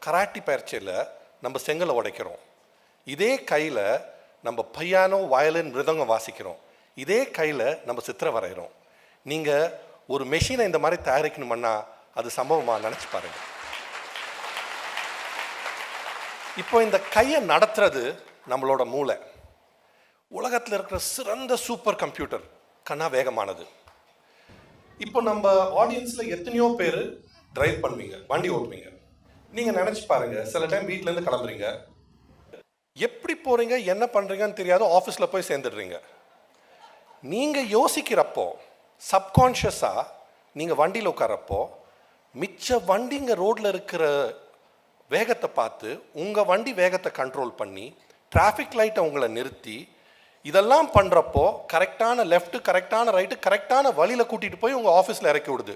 Karate பயிற்சியில் நம்ம செங்கலை உடைக்கிறோம், இதே கையில் நம்ம பையானோ வயலின் மிருதங்கம் வாசிக்கிறோம், இதே கையில் நம்ம சித்திரை வரைகிறோம். நீங்கள் ஒரு மெஷினை இந்த மாதிரி தயாரிக்கணுமன்னா அது சம்பவமாக நினச்சி பாருங்கள். இப்போ இந்த கையை நடத்துறது நம்மளோட மூளை. உலகத்தில் இருக்கிற சிறந்த சூப்பர் கம்ப்யூட்டர் கண்ணா வேகமானது. இப்போ நம்ம ஆடியன்ஸில் எத்தனையோ பேர் டிரைவ் பண்ணுவீங்க, வண்டி ஓட்டுவீங்க. நீங்கள் நினச்சி பாருங்கள், சில டைம் வீட்டிலேருந்து கிளம்புறீங்க, எப்படி போகிறீங்க என்ன பண்ணுறீங்கன்னு தெரியாது, ஆஃபீஸில் போய் சேர்ந்துடுறீங்க. நீங்கள் யோசிக்கிறப்போ சப்கான்ஷியஸாக நீங்கள் வண்டியில் உட்காரப்போ மிச்ச வண்டிங்க ரோட்டில் இருக்கிற வேகத்தை பார்த்து உங்கள் வண்டி வேகத்தை கண்ட்ரோல் பண்ணி டிராஃபிக் லைட்டை உங்களை நிறுத்தி இதெல்லாம் பண்ணுறப்போ கரெக்டான லெஃப்ட்டு கரெக்டான ரைட்டு கரெக்டான வழியில் கூட்டிகிட்டு போய் உங்கள் ஆஃபீஸில் இறக்கி விடுது.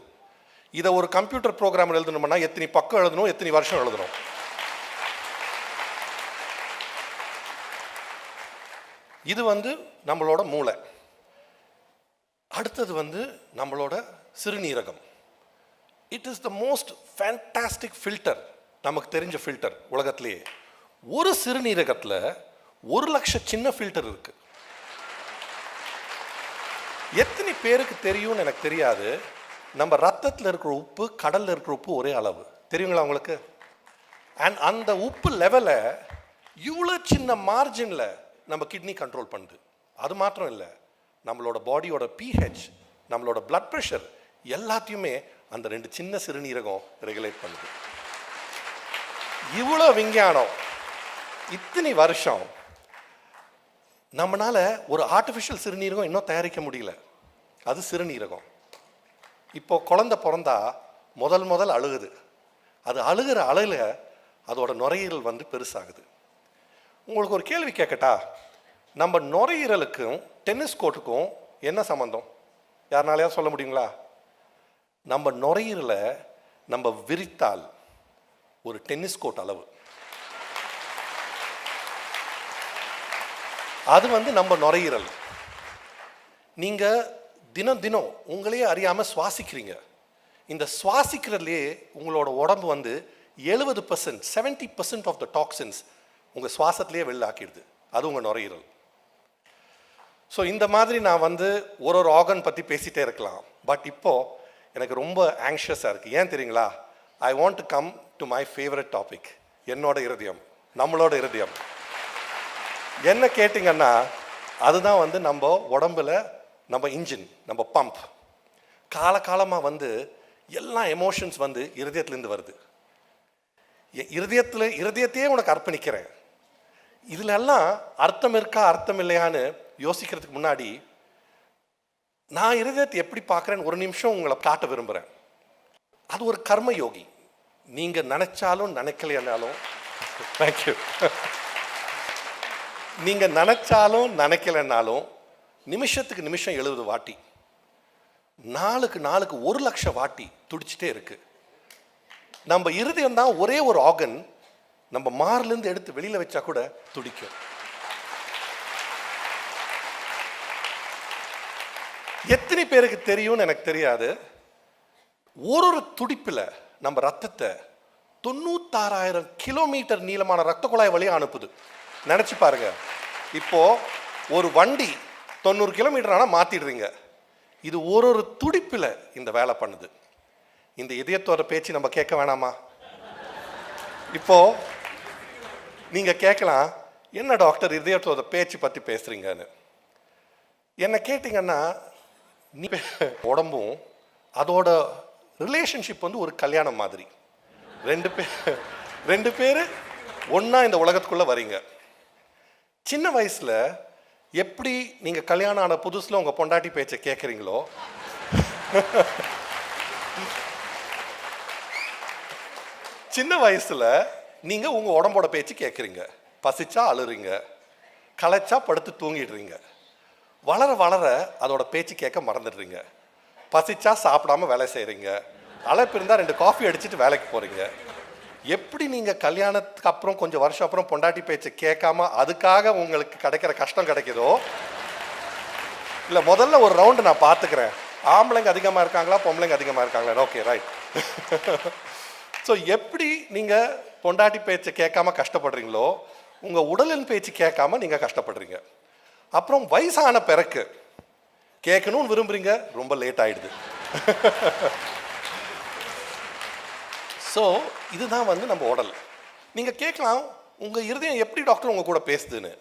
இதை ஒரு கம்ப்யூட்டர் ப்ரோக்ராம் எழுதணும்னா எத்தனை பக்கம் எழுதணும், எத்தனை வருஷம் எழுதணும். இது நம்மளோட மூளை. அடுத்தது நம்மளோட சிறுநீரகம். It is the most fantastic filter, நமக்கு தெரிஞ்ச ஃபில்டர் உலகத்திலேயே. ஒரு சிறுநீரகத்தில் 1,00,000 சின்ன ஃபில்டர் இருக்கு. எத்தனை பேருக்கு தெரியும்னு எனக்கு தெரியாது, நம்ம ரத்தத்தில் இருக்கிற உப்பு கடலில் இருக்கிற உப்பு ஒரே அளவு, தெரியுங்களா உங்களுக்கு? அண்ட் அந்த உப்பு லெவலை இவ்வளோ சின்ன மார்ஜினில் நம்ம கிட்னி கண்ட்ரோல் பண்ணுது. அது மாத்திரம் இல்லை, நம்மளோட பாடியோட பிஹெச், நம்மளோட பிளட் ப்ரெஷர் எல்லாத்தையுமே அந்த 2 சின்ன சிறுநீரகம் ரெகுலேட் பண்ணுது. இவ்வளோ விஞ்ஞானம், இத்தனை வருஷம் நம்மளால ஒரு ஆர்டிஃபிஷியல் சிறுநீரகம் இன்னும் தயாரிக்க முடியல. அது சிறுநீரகம். இப்போ குழந்தை பிறந்தா முதல் அழுகுது. அது அழுகிற அழுல அதோட நுரையீரல் பெருசாகுது. உங்களுக்கு ஒரு கேள்வி கேட்கட்டா? நம்ம நுரையீரலுக்கும் டென்னிஸ் கோர்ட்டுக்கும் என்ன சம்பந்தம்? யாருனாலையா சொல்ல முடியுங்களா? நம்ம நுரையீரலை நம்ம விரித்தால் ஒரு டென்னிஸ் கோர்ட் அளவு. அது நம்ம நுரையீரல். நீங்கள் தினம் உங்களையே அறியாமல் சுவாசிக்கிறீங்க. இந்த சுவாசிக்கிறதுலேயே உங்களோட உடம்பு 70% 70% ஆஃப் த டாக்ஸின்ஸ் உங்கள் சுவாசத்திலேயே வெளில ஆக்கிடுது. அது உங்கள் நுரையீரல். ஸோ இந்த மாதிரி நான் ஒரு ஆர்கன் பற்றி பேசிகிட்டே இருக்கலாம். பட் இப்போது எனக்கு ரொம்ப ஆங்ஷியஸாக இருக்குது. ஏன் தெரியுங்களா? I want to come to my favourite topic, என்னோட இருதயம், நம்மளோட இருதயம். என்ன கேட்டிங்கன்னா அதுதான் நம்ம உடம்புல நம்ம இன்ஜின், நம்ம பம்ப். காலகாலமாக எல்லா எமோஷன்ஸ் இருதயத்துலேருந்து வருது. இருதயத்தையே உனக்கு அர்ப்பணிக்கிறேன். இதுல எல்லாம் அர்த்தம் இருக்கா அர்த்தம் இல்லையான்னு யோசிக்கிறதுக்கு முன்னாடி நான் இருதயத்தை எப்படி பார்க்குறேன்னு ஒரு நிமிஷம் உங்களை காட்ட விரும்புகிறேன். அது ஒரு கர்ம யோகி. நீங்கள் நினைச்சாலும் நினைக்கலைன்னாலும் தேங்க்யூ நீங்கள் நினைச்சாலும் நினைக்கலைன்னாலும் நிமிஷத்துக்கு நிமிஷம் 70 வாட்டி, நாளுக்கு 1,00,000 வாட்டி துடிச்சிட்டே இருக்கு. நம்ம இருதயம் தான் ஒரே ஒரு ஆர்கன், நம்ம மார்லேருந்து எடுத்து வெளியில் வச்சா கூட துடிக்கும். எத்தனை பேருக்கு தெரியும்னு எனக்கு தெரியாது, ஒரு துடிப்பில் நம்ம ரத்தத்தை 96,000 கிலோமீட்டர் நீளமான ரத்த குழாய் வழியாக அனுப்புது. நினச்சி பாருங்க. இப்போ ஒரு வண்டி 90 கிலோமீட்டர் ஆனால் மாற்றிடுறீங்க. இது ஒரு துடிப்பில் இந்த வேலை பண்ணுது. இந்த இதயத்தோட பேச்சு நம்ம கேட்க வேணாமா? இப்போ நீங்கள் கேட்கலாம், என்ன டாக்டர் இதயத்தோட பேச்சு பற்றி பேசுகிறீங்கன்னு. என்ன கேட்டிங்கன்னா, நீ உடம்பும் அதோட ரிலேஷன்ஷிப் ஒரு கல்யாணம் மாதிரி. ரெண்டு பேர் ஒன்றா இந்த உலகத்துக்குள்ளே வரீங்க. சின்ன வயசில் எப்படி நீங்கள் கல்யாணம் ஆன புதுசில் உங்கள் பொண்டாட்டி பேச்சை கேட்குறீங்களோ, சின்ன வயசில் நீங்கள் உங்கள் உடம்போட பேச்சு கேட்குறீங்க. பசிச்சா அழுறீங்க, களைச்சா படுத்து தூங்கிடுறீங்க. வளர வளர அதோட பேச்சு கேட்க மறந்துடுறீங்க. பசிச்சா சாப்பிடாம வேலை செய்கிறீங்க, அழைப்பு இருந்தால் 2 காஃபி அடிச்சுட்டு வேலைக்கு போகிறீங்க. எப்படி நீங்கள் கல்யாணத்துக்கு அப்புறம் கொஞ்சம் வருஷம் அப்புறம் பொண்டாட்டி பேச்சை கேட்காம அதுக்காக உங்களுக்கு கிடைக்கிற கஷ்டம் கிடைக்குதோ, இல்லை முதல்ல ஒரு ரவுண்டு நான் பார்த்துக்கிறேன், ஆம்பளைங்க அதிகமாக இருக்காங்களா பொம்பளைங்க அதிகமாக இருக்காங்களா, ஓகே ரைட். ஸோ எப்படி நீங்கள் பொண்டாட்டி பேச்சு கேட்காம கஷ்டப்படுறீங்களோ, உங்கள் உடலின் பேச்சு கேட்காம நீங்கள் கஷ்டப்படுறீங்க. அப்புறம் வயசான பிறகு கேட்கணும்னு விரும்புகிறீங்க, ரொம்ப லேட் ஆகிடுது. ஸோ இதுதான் வந்து நம்ம உடல். நீங்கள் கேட்கலாம், உங்கள் இருதயம் எப்படி டாக்டர் உங்கள் கூட பேசுதுன்னு.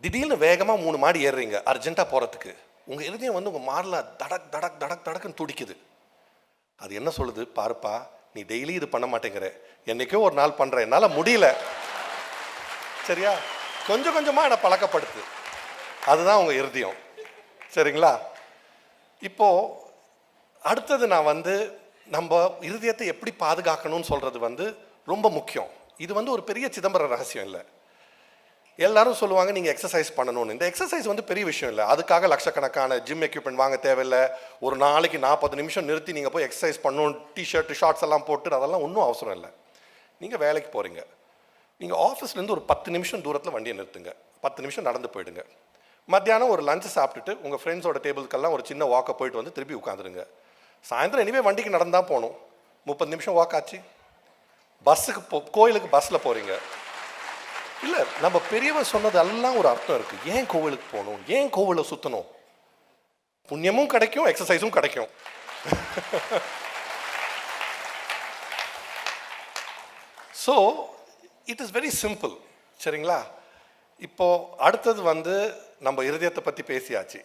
திடீர்னு வேகமாக 3 மாடி ஏறுறீங்க அர்ஜென்ட்டாக போகிறதுக்கு, உங்கள் இருதயம் வந்து உங்கள் மாரில் தடக் தடக் தடக் தடக்குன்னு துடிக்குது. அது என்ன சொல்லுது, பாருப்பா நீ டெய்லி இது பண்ண மாட்டேங்கிற, என்னைக்கோ ஒரு நாள் பண்ணுற, என்னால் முடியல, சரியா, கொஞ்சம் கொஞ்சமாக என்னை பழக்கப்படுத்து. அதுதான் உங்கள் இருதயம், சரிங்களா? இப்போது அடுத்தது நான் வந்து நம்ம இருதயத்தை எப்படி பாதுகாக்கணும்னு சொல்கிறது வந்து ரொம்ப முக்கியம். இது வந்து ஒரு பெரிய சிதம்பர ரகசியம் இல்லை. எல்லாரும் சொல்லுவாங்க நீங்கள் எக்ஸசைஸ் பண்ணணும்னு. இந்த எக்ஸசைஸ் வந்து பெரிய விஷயம் இல்லை. அதுக்காக லட்சக்கணக்கான ஜிம் எக்யூப்மெண்ட் வாங்க தேவையில்லை. ஒரு நாளைக்கு 40 நிமிஷம் நிறுத்தி நீங்கள் போய் எக்ஸசைஸ் பண்ணணும், டிஷர்ட் ஷார்ட்ஸ் எல்லாம் போட்டு அதெல்லாம் ஒன்றும் அவசரம் இல்லை. நீங்கள் வேலைக்கு போகிறீங்க, நீங்கள் ஆஃபீஸ்லேருந்து ஒரு 10 நிமிஷம் தூரத்தில் வண்டியை நிறுத்துங்க, 10 நிமிஷம் நடந்து போயிடுங்க. மத்தியானம் ஒரு லஞ்சு சாப்பிட்டுட்டு உங்கள் ஃப்ரெண்ட்ஸோட டேபிளுக்கெல்லாம் ஒரு சின்ன வாக்கை போயிட்டு வந்து திருப்பி உட்காந்துருங்க. சாயந்தரம் எனிவே வண்டிக்கு நடந்தால் போகணும், 30 நிமிஷம் வாக் ஆச்சு. பஸ்ஸுக்கு கோயிலுக்கு பஸ்ஸில் போகிறீங்க. இல்லை, நம்ம பெரியவர் சொன்னது எல்லாம் ஒரு அர்த்தம் இருக்குது. ஏன் கோவிலுக்கு போகணும், ஏன் கோவிலை சுற்றணும்? புண்ணியமும் கிடைக்கும், எக்ஸசைஸும் கிடைக்கும். So it is very simple, சரிங்களா? இப்போ அடுத்தது வந்து நம்ம இருதயத்தை பற்றி பேசியாச்சு.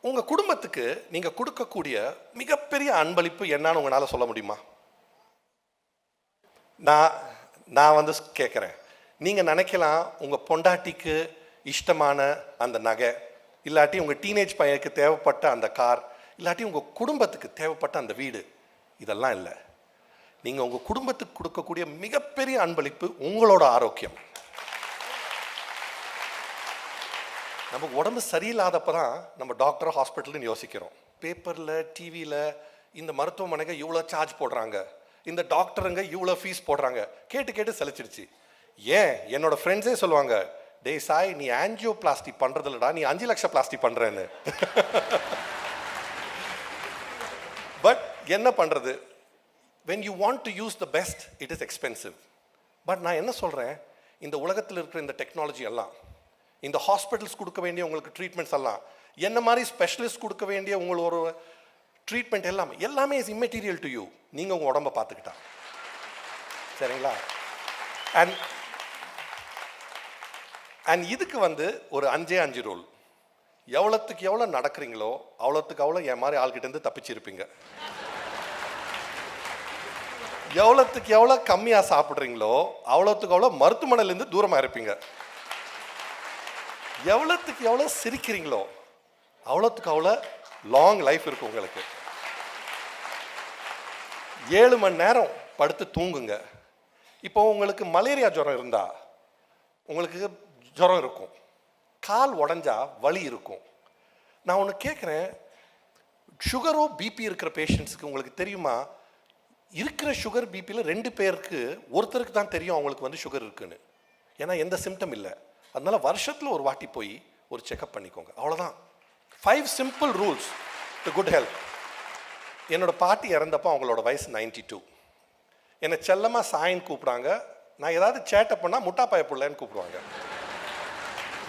உங்கள் குடும்பத்துக்கு நீங்கள் கொடுக்கக்கூடிய மிகப்பெரிய அன்பளிப்பு என்னன்னு உங்களால் சொல்ல முடியுமா? நான் வந்து கேட்குறேன். நீங்கள் நினைக்கலாம் உங்கள் பொண்டாட்டிக்கு இஷ்டமான அந்த நகை, இல்லாட்டி உங்கள் டீனேஜ் பையனுக்கு தேவைப்பட்ட அந்த கார், இல்லாட்டி உங்கள் குடும்பத்துக்கு தேவைப்பட்ட அந்த வீடு. இதெல்லாம் இல்லை. நீங்கள் உங்கள் குடும்பத்துக்கு கொடுக்கக்கூடிய மிகப்பெரிய அன்பளிப்பு உங்களோட ஆரோக்கியம். நமக்கு உடம்பு சரியில்லாதப்போ தான் நம்ம டாக்டர் ஹாஸ்பிட்டல்னு யோசிக்கிறோம். பேப்பரில் டிவியில் இந்த மருத்துவமனைக்கு இவ்வளோ சார்ஜ் போடுறாங்க, இந்த டாக்டருங்க இவ்வளோ ஃபீஸ் போடுறாங்க, கேட்டு கேட்டு சலிச்சிருச்சு. ஏன் என்னோட ஃப்ரெண்ட்ஸே சொல்லுவாங்க, டே சாய் நீ ஆன்ஜியோ பிளாஸ்டி பண்ணுறது இல்லடா, நீ 5 லட்சம் பிளாஸ்டி பண்ணுறேன்னு. பட் என்ன பண்ணுறது, when you want to use the best it is expensive. But நான் என்ன சொல்கிறேன், இந்த உலகத்தில் இருக்கிற இந்த டெக்னாலஜி எல்லாம், இந்த ஹாஸ்பிட்டல்ஸ் கொடுக்க வேண்டிய உங்களுக்கு ட்ரீட்மெண்ட்ஸ் எல்லாம், என்ன மாதிரி ஸ்பெஷலிஸ்ட் கொடுக்க வேண்டிய உங்களோட ட்ரீட்மெண்ட் எல்லாமே இஸ் இம்மெட்டீரியல் டு யூ. நீங்கள் உங்கள் உடம்பை பார்த்துக்கிட்டா, சரிங்களா? அண்ட் இதுக்கு வந்து ஒரு 5 ரூல். எவ்வளோத்துக்கு எவ்வளோ நடக்கிறீங்களோ அவ்வளோத்துக்கு அவ்வளோ என் மாதிரி ஆள்கிட்டேருந்து தப்பிச்சிருப்பீங்க. எவ்வளோத்துக்கு எவ்வளோ கம்மியாக சாப்பிட்றீங்களோ அவ்வளோத்துக்கு அவ்வளோ மருத்துவமனையிலேருந்து தூரமாக இருப்பீங்க. எவ்வளோத்துக்கு எவ்வளோ சிரிக்கிறீங்களோ அவ்வளோத்துக்கு அவ்வளோ லாங் லைஃப் இருக்கும் உங்களுக்கு. 7 மணி நேரம் படுத்து தூங்குங்க. இப்போ உங்களுக்கு மலேரியா ஜுரம் இருந்தால் உங்களுக்கு ஜுரம் இருக்கும், கால் உடஞ்சா வலி இருக்கும். நான் ஒன்று கேட்குறேன், சுகரோ பிபி இருக்கிற பேஷண்ட்ஸுக்கு உங்களுக்கு தெரியுமா, இருக்கிற சுகர் பிபியில் 2 பேருக்கு ஒருத்தருக்கு தான் தெரியும் அவங்களுக்கு வந்து சுகர் இருக்குன்னு. ஏன்னா எந்த சிம்டம் இல்லை. அதனால வருஷத்தில் ஒரு வாட்டி போய் ஒரு செக்அப் பண்ணிக்கோங்க, அவ்வளோதான். 5 simple rules to good health. என்னோட பாட்டி இறந்தப்போ அவங்களோட வயசு 92. என்னை செல்லமாக சாயின்னு கூப்பிடாங்க. நான் ஏதாவது சேட்டை பண்ணால் முட்டாப்பாய பிள்ளைன்னு கூப்பிடுவாங்க.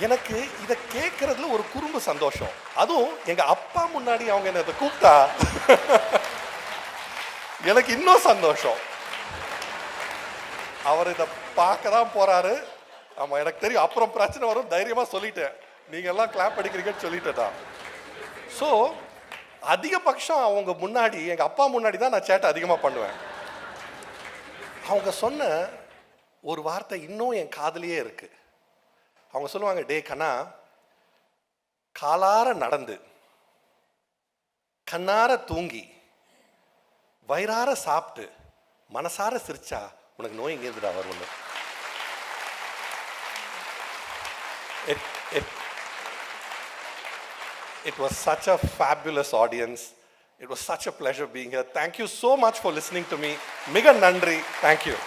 எனக்கு இதை கேட்குறதுல ஒரு குறும்பு சந்தோஷம். அதுவும் எங்கள் அப்பா முன்னாடி அவங்க என்னை இதை கூப்பிட்டா எனக்கு இன்னும் சந்தோஷம். அவர் இதை பார்க்க தான் போகிறாரு. ஆமாம், எனக்கு தெரியும் அப்புறம் பிரச்சனை வரும், தைரியமாக சொல்லிட்டேன், நீங்கள் எல்லாம் கிளாப் அடிக்கிறீங்கன்னு சொல்லிட்டேன் தான். ஸோ அதிகபட்சம் அவங்க முன்னாடி, எங்கள் அப்பா முன்னாடி தான் நான் சேட்டை அதிகமாக பண்ணுவேன். அவங்க சொன்ன ஒரு வார்த்தை இன்னும் என் காதுலயே இருக்கு. அவங்க சொல்லுவாங்க, டே கண்ணா, காலார நடந்து கண்ணார தூங்கி வயிறார சாப்பிட்டு மனசார சிரிச்சா உனக்கு நோய் எங்கேருந்துடா வரும். It was such a fabulous audience. It was such a pleasure being here. Thank you so much for listening to me. Miga nandri. Thank you.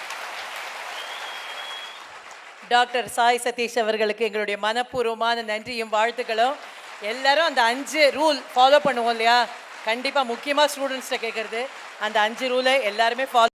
Doctor Sai Satish அவர்களுக்கு எங்களுடைய மனப்பூர்வமான நன்றியும் வாழ்த்துக்களும். எல்லாரும் அந்த 5 ரூல் ஃபாலோ பண்ணுவோம் இல்லையா? கண்டிப்பாக முக்கியமாக ஸ்டூடெண்ட்ஸ்கிட்ட கேட்குறது, அந்த 5 ரூலை எல்லாருமே ஃபாலோ